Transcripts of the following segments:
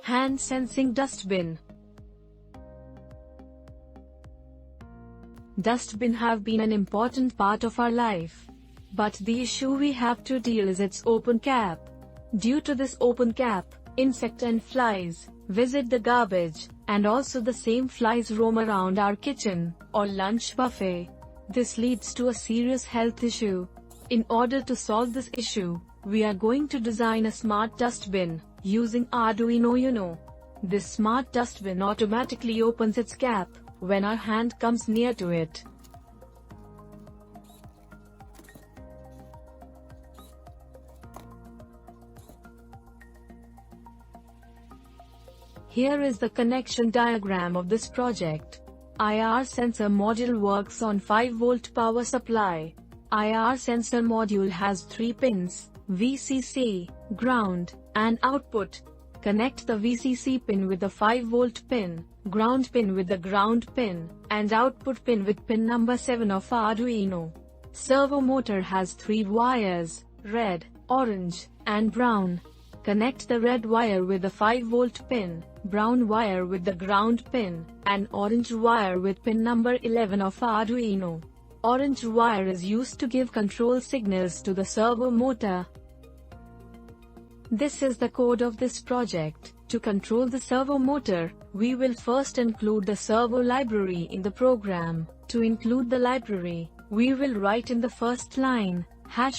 Hand sensing dustbin. Dustbin have been an important part of our life. But the issue we have to deal is its open cap. Due to this open cap, insect and flies visit the garbage, and also the same flies roam around our kitchen or lunch buffet. This leads to a serious health issue. In order to solve this issue, we are going to design a smart dustbin using Arduino Uno. This smart dustbin automatically opens its cap when our hand comes near to it. Here is the connection diagram of this project. IR sensor module works on 5-volt power supply. IR sensor module has 3 pins: VCC, ground, and output. Connect the VCC pin with the 5-volt pin, ground pin with the ground pin, and output pin with pin number 7 of Arduino. Servo motor has 3 wires: red, orange, and brown. Connect the red wire with the 5-volt pin, brown wire with the ground pin, and orange wire with pin number 11 of Arduino. Orange wire is used to give control signals to the servo motor. This is the code of this project. To control the servo motor, we will first include the servo library in the program. To include the library, we will write in the first line,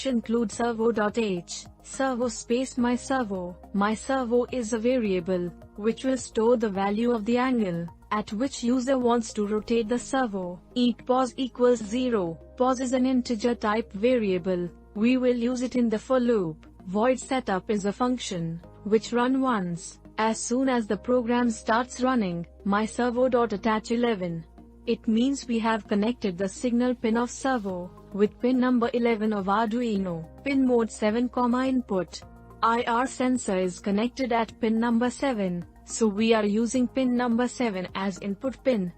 #include servo.h, servo space my servo. My servo is a variable, which will store the value of the angle at which user wants to rotate the servo. Pos equals 0. Pos is an integer type variable. We will use it in the for loop. Void setup is a function, which run once. As soon as the program starts running, my servo.attach 11. It means we have connected the signal pin of servo with pin number 11 of Arduino. Pin mode 7, input. IR sensor is connected at pin number 7, so we are using pin number 7 as input pin.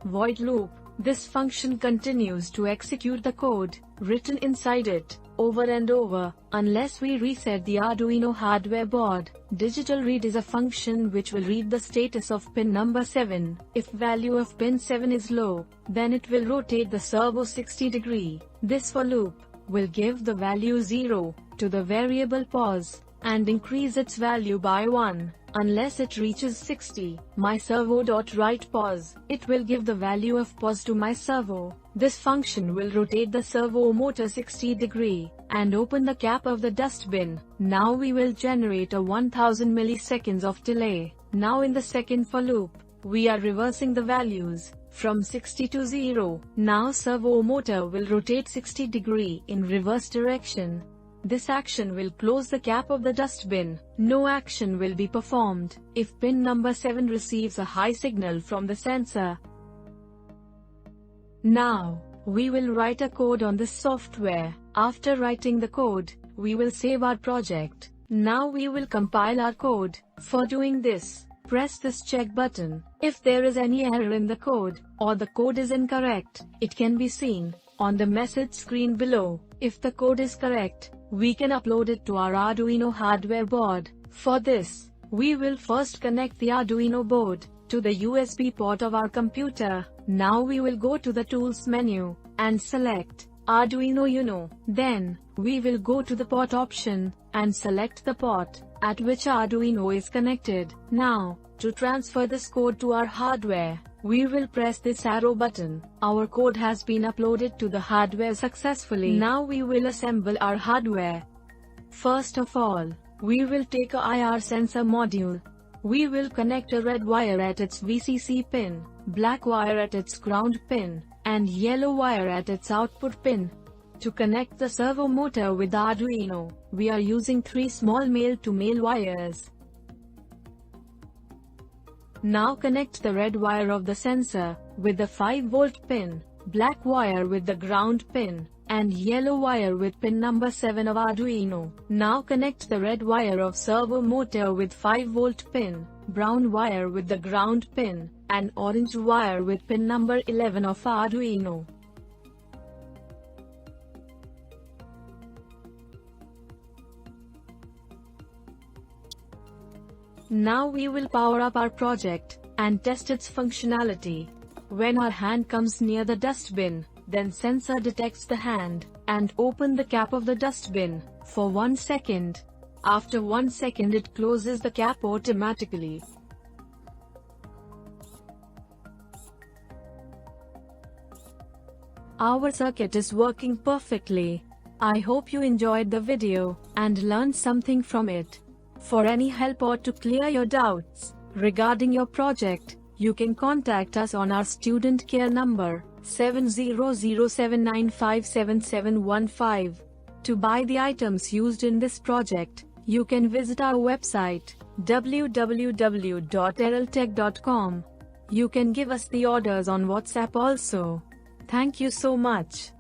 Void loop. This function continues to execute the code written inside it over and over, unless we reset the Arduino hardware board. Digital read is a function which will read the status of pin number 7. If value of pin 7 is low, then it will rotate the servo 60 degree. This for loop will give the value 0 to the variable pos, and increase its value by 1, unless it reaches 60. My servo.write pos, it will give the value of pos to my servo. This function will rotate the servo motor 60 degree, and open the cap of the dustbin. Now we will generate a 1000 milliseconds of delay. Now in the second for loop, we are reversing the values from 60 to 0. Now servo motor will rotate 60 degree in reverse direction. This action will close the cap of the dustbin. No action will be performed if pin number 7 receives a high signal from the sensor. Now, we will write a code on this software. After writing the code, we will save our project. Now we will compile our code. For doing this, press this check button. If there is any error in the code, or the code is incorrect, it can be seen on the message screen below. If the code is correct, we can upload it to our Arduino hardware board. For this, we will first connect the Arduino board to the USB port of our computer. Now we will go to the Tools menu, and select Arduino Uno. Then, we will go to the port option, and select the port at which Arduino is connected. Now, to transfer this code to our hardware, we will press this arrow button. Our code has been uploaded to the hardware successfully. Now we will assemble our hardware. First of all, we will take a IR sensor module. We will connect a red wire at its VCC pin, black wire at its ground pin, and yellow wire at its output pin. To connect the servo motor with Arduino, we are using 3 small male-to-male wires. Now connect the red wire of the sensor with the 5-volt pin, black wire with the ground pin, and yellow wire with pin number 7 of Arduino. Now connect the red wire of servo motor with 5-volt pin, brown wire with the ground pin, and orange wire with pin number 11 of Arduino. Now we will power up our project and test its functionality. When our hand comes near the dustbin, then sensor detects the hand and open the cap of the dustbin for 1 second. After 1 second it closes the cap automatically. Our circuit is working perfectly. I hope you enjoyed the video and learned something from it. For any help or to clear your doubts regarding your project, you can contact us on our student care number 7007957715. To buy the items used in this project, you can visit our website www.erroltech.com. You can give us the orders on WhatsApp also. Thank you so much.